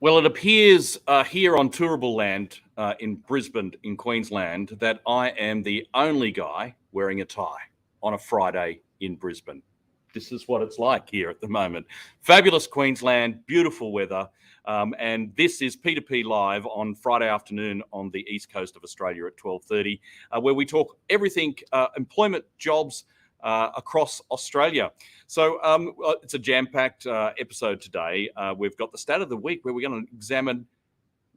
Well, it appears here on tourable land in Brisbane, in Queensland, that I am the only guy wearing a tie on a Friday in Brisbane. This is what it's like here at the moment. Fabulous Queensland, beautiful weather. And this is P2P Live on Friday afternoon on the east coast of Australia at 12:30, where we talk everything employment, jobs, across Australia. So it's a jam-packed episode today. We've got the stat of the week where we're going to examine,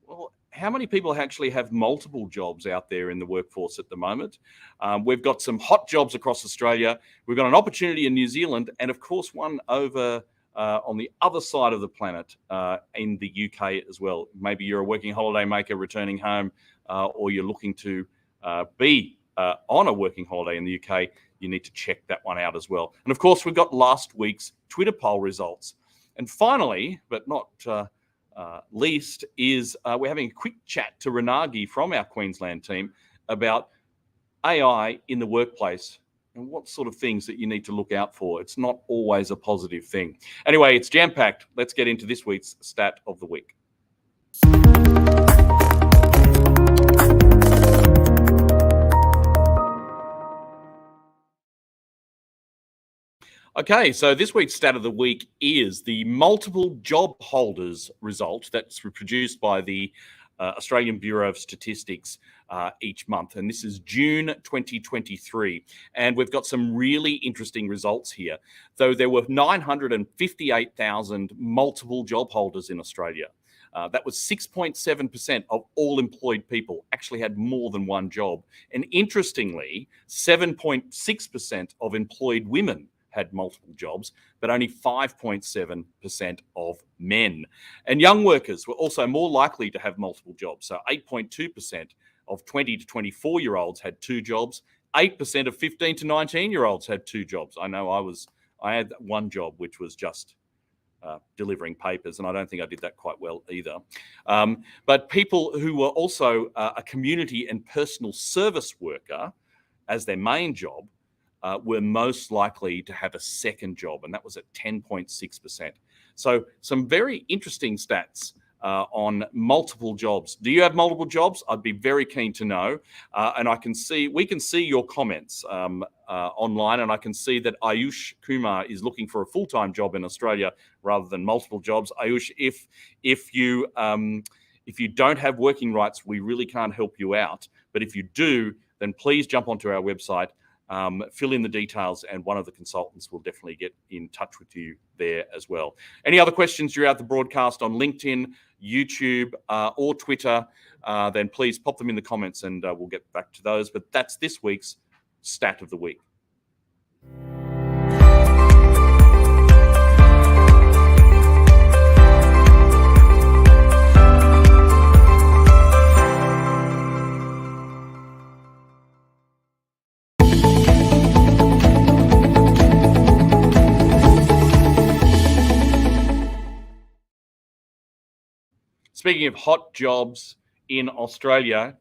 well, how many people actually have multiple jobs out there in the workforce at the moment. We've got some hot jobs across Australia. We've got an opportunity in New Zealand, and of course one over on the other side of the planet in the UK as well. Maybe you're a working holiday maker returning home, or you're looking to be on a working holiday in the UK. You need to check that one out as well. And of course, we've got last week's Twitter poll results. And finally, but not least, is we're having a quick chat to Renagi from our Queensland team about AI in the workplace and what sort of things that you need to look out for. It's not always a positive thing. Anyway, it's jam-packed. Let's get into this week's stat of the week. Okay, so this week's stat of the week is the multiple job holders result that's produced by the Australian Bureau of Statistics each month. And this is June 2023. And we've got some really interesting results here. Though there were 958,000 multiple job holders in Australia. That was 6.7% of all employed people actually had more than one job. And interestingly, 7.6% of employed women had multiple jobs, but only 5.7% of men. And young workers were also more likely to have multiple jobs. So 8.2% of 20 to 24-year-olds had two jobs. 8% of 15 to 19-year-olds had two jobs. I know I had one job, which was just delivering papers, and I don't think I did that quite well either. But people who were also a community and personal service worker as their main job were most likely to have a second job, and that was at 10.6%. So some very interesting stats on multiple jobs. Do you have multiple jobs? I'd be very keen to know. And we can see your comments online, and I can see that Ayush Kumar is looking for a full-time job in Australia rather than multiple jobs. Ayush, if you don't have working rights, we really can't help you out. But if you do, then please jump onto our website. Fill in the details, and one of the consultants will definitely get in touch with you there as well. Any other questions throughout the broadcast on LinkedIn, YouTube, or Twitter, then please pop them in the comments and we'll get back to those. But that's this week's stat of the week. Speaking of hot jobs in Australia,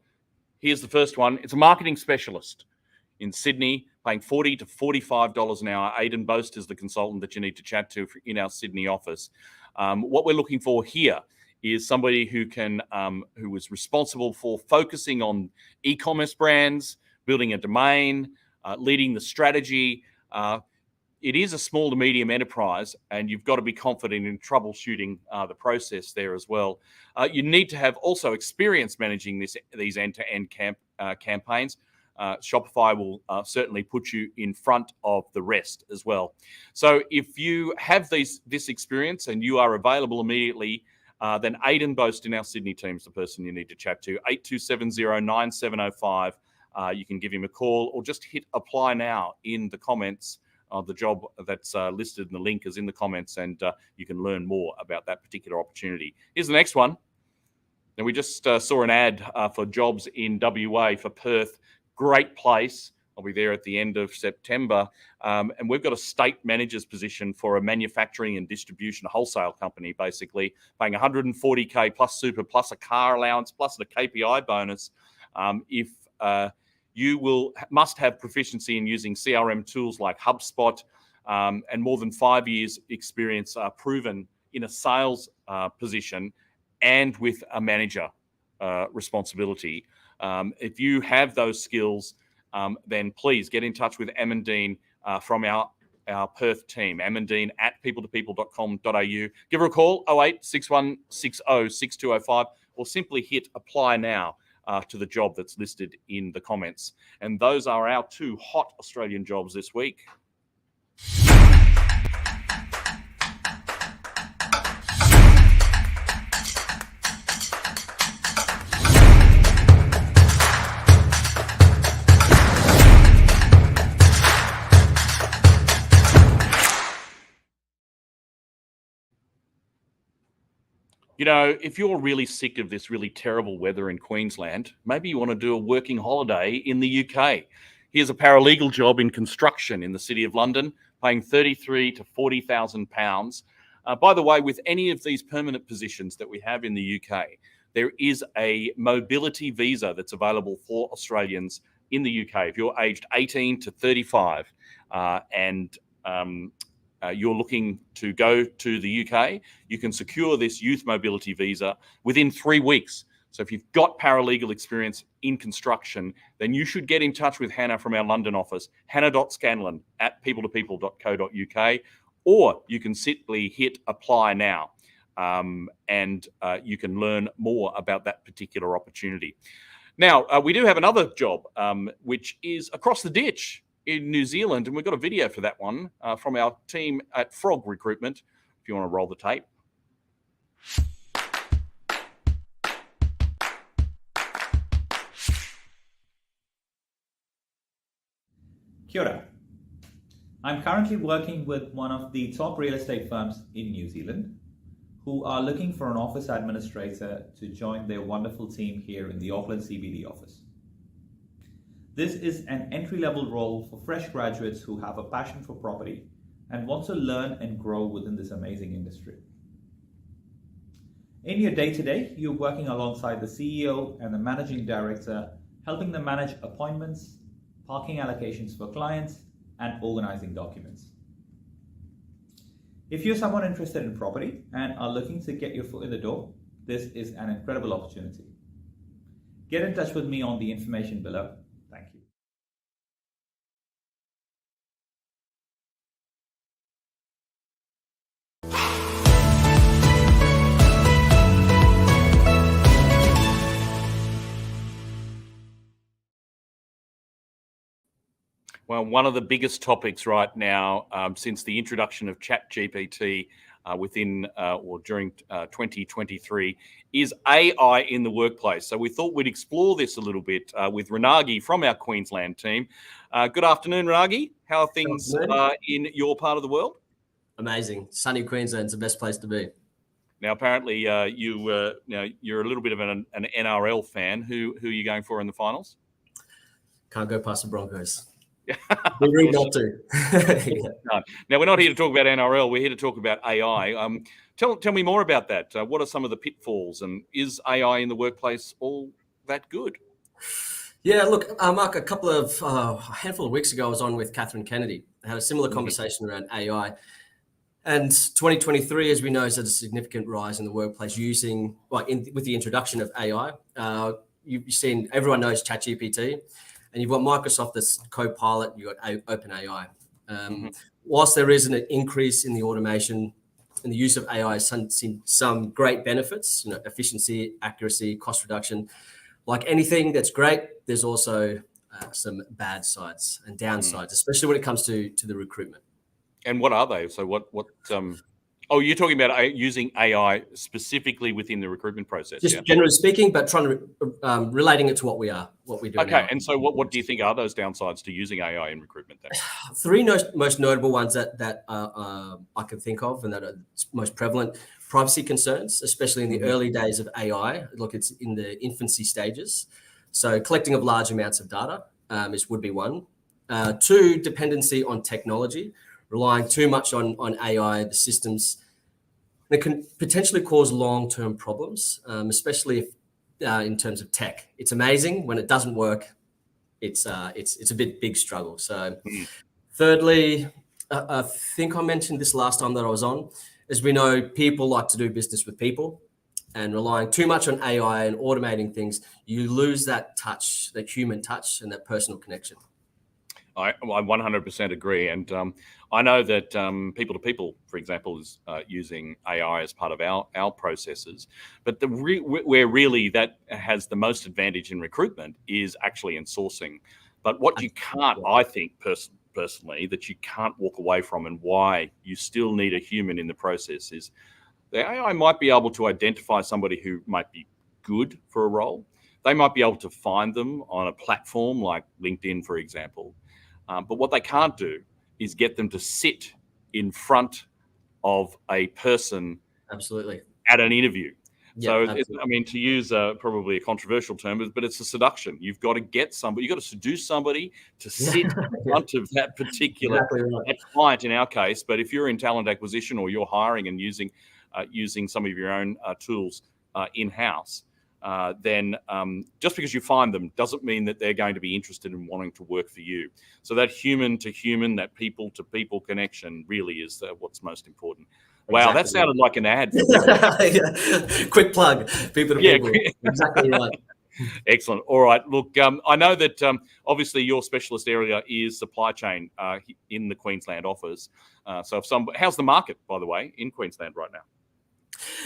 here's the first one. It's a marketing specialist in Sydney, paying $40 to $45 an hour. Aidan Boast is the consultant that you need to chat to in our Sydney office. What we're looking for here is somebody who is responsible for focusing on e-commerce brands, building a domain, leading the strategy. It is a small to medium enterprise, and you've got to be confident in troubleshooting the process there as well. You need to have also experience managing these end-to-end campaigns. Shopify will certainly put you in front of the rest as well. So if you have this experience and you are available immediately, then Aidan Boast in our Sydney team is the person you need to chat to. 8270-9705. You can give him a call or just hit apply now in the comments. The job that's listed in the link is in the comments, and you can learn more about that particular opportunity. Here's the next one. And we just saw an ad for jobs in WA for Perth. Great place. I'll be there at the end of September. And we've got a state manager's position for a manufacturing and distribution wholesale company, basically, paying $140K plus super, plus a car allowance, plus a KPI bonus. You must have proficiency in using CRM tools like HubSpot and more than 5 years experience proven in a sales position and with a manager responsibility. If you have those skills, then please get in touch with Amandine from our Perth team, amandine@people2people.com.au. Give her a call, 08 6160 6205, or simply hit apply now to the job that's listed in the comments. And those are our 2 hot Australian jobs this week. You know, if you're really sick of this really terrible weather in Queensland, maybe you want to do a working holiday in the UK. Here's a paralegal job in construction in the City of London, paying $33,000 to £40,000. By the way, with any of these permanent positions that we have in the UK, there is a mobility visa that's available for Australians in the UK. If you're aged 18 to 35 and you're looking to go to the UK, you can secure this youth mobility visa within 3 weeks. So if you've got paralegal experience in construction, then you should get in touch with Hannah from our London office, hannah.scanlon@people2people.co.uk, or you can simply hit apply now, and you can learn more about that particular opportunity. Now, we do have another job, which is across the ditch in New Zealand, and we've got a video for that one from our team at Frog Recruitment, if you want to roll the tape. Kia ora. I'm currently working with one of the top real estate firms in New Zealand who are looking for an office administrator to join their wonderful team here in the Auckland CBD office. This is an entry-level role for fresh graduates who have a passion for property and want to learn and grow within this amazing industry. In your day-to-day, you're working alongside the CEO and the managing director, helping them manage appointments, parking allocations for clients, and organizing documents. If you're someone interested in property and are looking to get your foot in the door, this is an incredible opportunity. Get in touch with me on the information below. Thank you. Well, one of the biggest topics right now, since the introduction of ChatGPT within or during 2023, is AI in the workplace. So we thought we'd explore this a little bit with Renagi from our Queensland team. Good afternoon, Renagi. How are things in your part of the world? Amazing. Sunny Queensland's the best place to be. Now, apparently, you're a little bit of an NRL fan. Who are you going for in the finals? Can't go past the Broncos. We're really not to. No. Now, we're not here to talk about NRL. We're here to talk about AI. Tell me more about that. What are some of the pitfalls, and is AI in the workplace all that good? Yeah, look, Mark, a handful of weeks ago, I was on with Catherine Kennedy. I had a similar conversation around AI. And 2023, as we know, has had a significant rise in the workplace with the introduction of AI. You've seen, everyone knows ChatGPT. And you've got Microsoft that's Copilot, you've got OpenAI. Whilst there is an increase in the automation and the use of AI has seen some great benefits, efficiency, accuracy, cost reduction. Like anything that's great, there's also some bad sides and downsides, especially when it comes to the recruitment. And what are they? So you're talking about using AI specifically within the recruitment process? Just generally speaking, but trying to relating it to what we do. Okay, now. And so what do you think are those downsides to using AI in recruitment then? Three most notable ones that I can think of and that are most prevalent. Privacy concerns, especially in the early days of AI. Look, it's in the infancy stages. So collecting of large amounts of data would be one. Two, dependency on technology. Relying too much on AI, the systems, that can potentially cause long-term problems, especially if in terms of tech. It's amazing. When it doesn't work, it's a big struggle. So thirdly, I think I mentioned this last time that I was on, as we know, people like to do business with people. and relying too much on AI and automating things, you lose that touch, that human touch and that personal connection. I 100% agree. And I know that People2People, for example, is using AI as part of our processes. But where really that has the most advantage in recruitment is actually in sourcing. But what you can't, I think personally, that you can't walk away from, and why you still need a human in the process, is the AI might be able to identify somebody who might be good for a role. They might be able to find them on a platform like LinkedIn, for example. But what they can't do is get them to sit in front of a person Absolutely. at an interview. Yeah, so, I mean, to use probably a controversial term, but it's a seduction. You've got to get somebody, you've got to seduce somebody to sit in front of that particular that client in our case. But if you're in talent acquisition or you're hiring and using some of your own tools in-house, then just because you find them doesn't mean that they're going to be interested in wanting to work for you. So that human to human, that people to people connection really is what's most important. Wow, that sounded like an ad. Yeah. Quick plug, people to people. Exactly right. Excellent. All right. Look, I know that obviously your specialist area is supply chain in the Queensland office. So how's the market, by the way, in Queensland right now?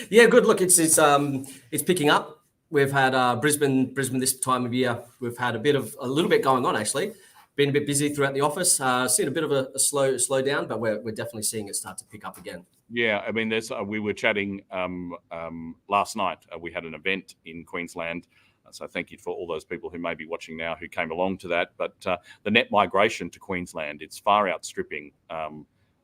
Yeah, good. Look, it's picking up. We've had Brisbane this time of year. We've had a little bit going on, actually. Been a bit busy throughout the office. Seen a bit of a slow down, but we're definitely seeing it start to pick up again. Yeah, I mean, we were chatting last night. We had an event in Queensland. So thank you for all those people who may be watching now who came along to that. But the net migration to Queensland, it's far outstripping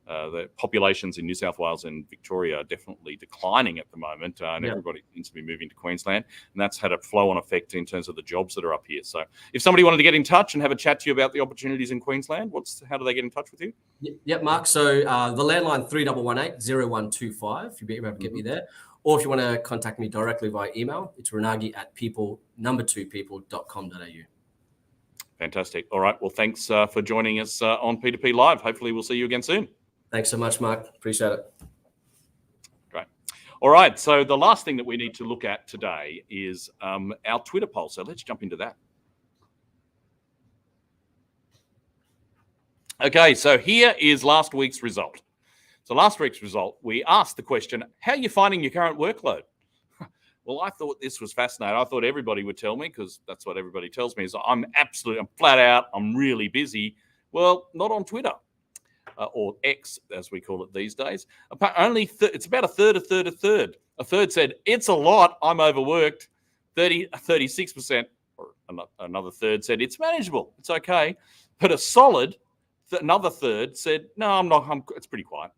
the populations in New South Wales and Victoria are definitely declining at the moment, and everybody seems to be moving to Queensland, and that's had a flow-on effect in terms of the jobs that are up here. So if somebody wanted to get in touch and have a chat to you about the opportunities in Queensland, how do they get in touch with you? Yep, Mark. So the landline 3118-0125, you'll be able to get me there. Or if you want to contact me directly via email, it's renagi@people2people.com.au. Fantastic. All right. Well, thanks for joining us on P2P Live. Hopefully we'll see you again soon. Thanks so much, Mark. Appreciate it. Great. All right. So the last thing that we need to look at today is our Twitter poll. So let's jump into that. Okay. So here is last week's result. So last week's result, we asked the question, how are you finding your current workload? Well, I thought this was fascinating. I thought everybody would tell me, because that's what everybody tells me, is I'm flat out, I'm really busy. Well, not on Twitter. Or X, as we call it these days. It's about a third. A third said, it's a lot, I'm overworked. 36%, or another third said, it's manageable, it's okay. But another third said, no, I'm not, it's pretty quiet.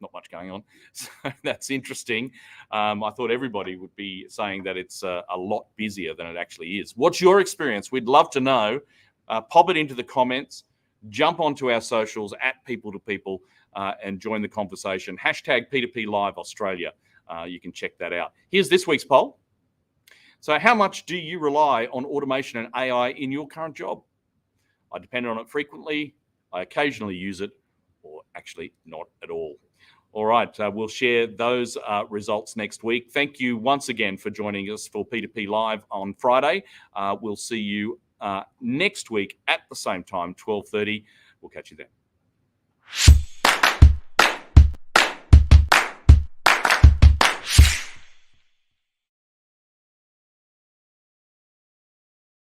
Not much going on. So that's interesting. I thought everybody would be saying that it's a lot busier than it actually is. What's your experience? We'd love to know. Pop it into the comments. Jump onto our socials at People2People and join the conversation. Hashtag P2P Live Australia. You can check that out. Here's this week's poll. So how much do you rely on automation and AI in your current job? I depend on it frequently. I occasionally use it, or actually not at all. All right, we'll share those results next week. Thank you once again for joining us for P2P Live on Friday. We'll see you next week at the same time, 12:30. We'll catch you then.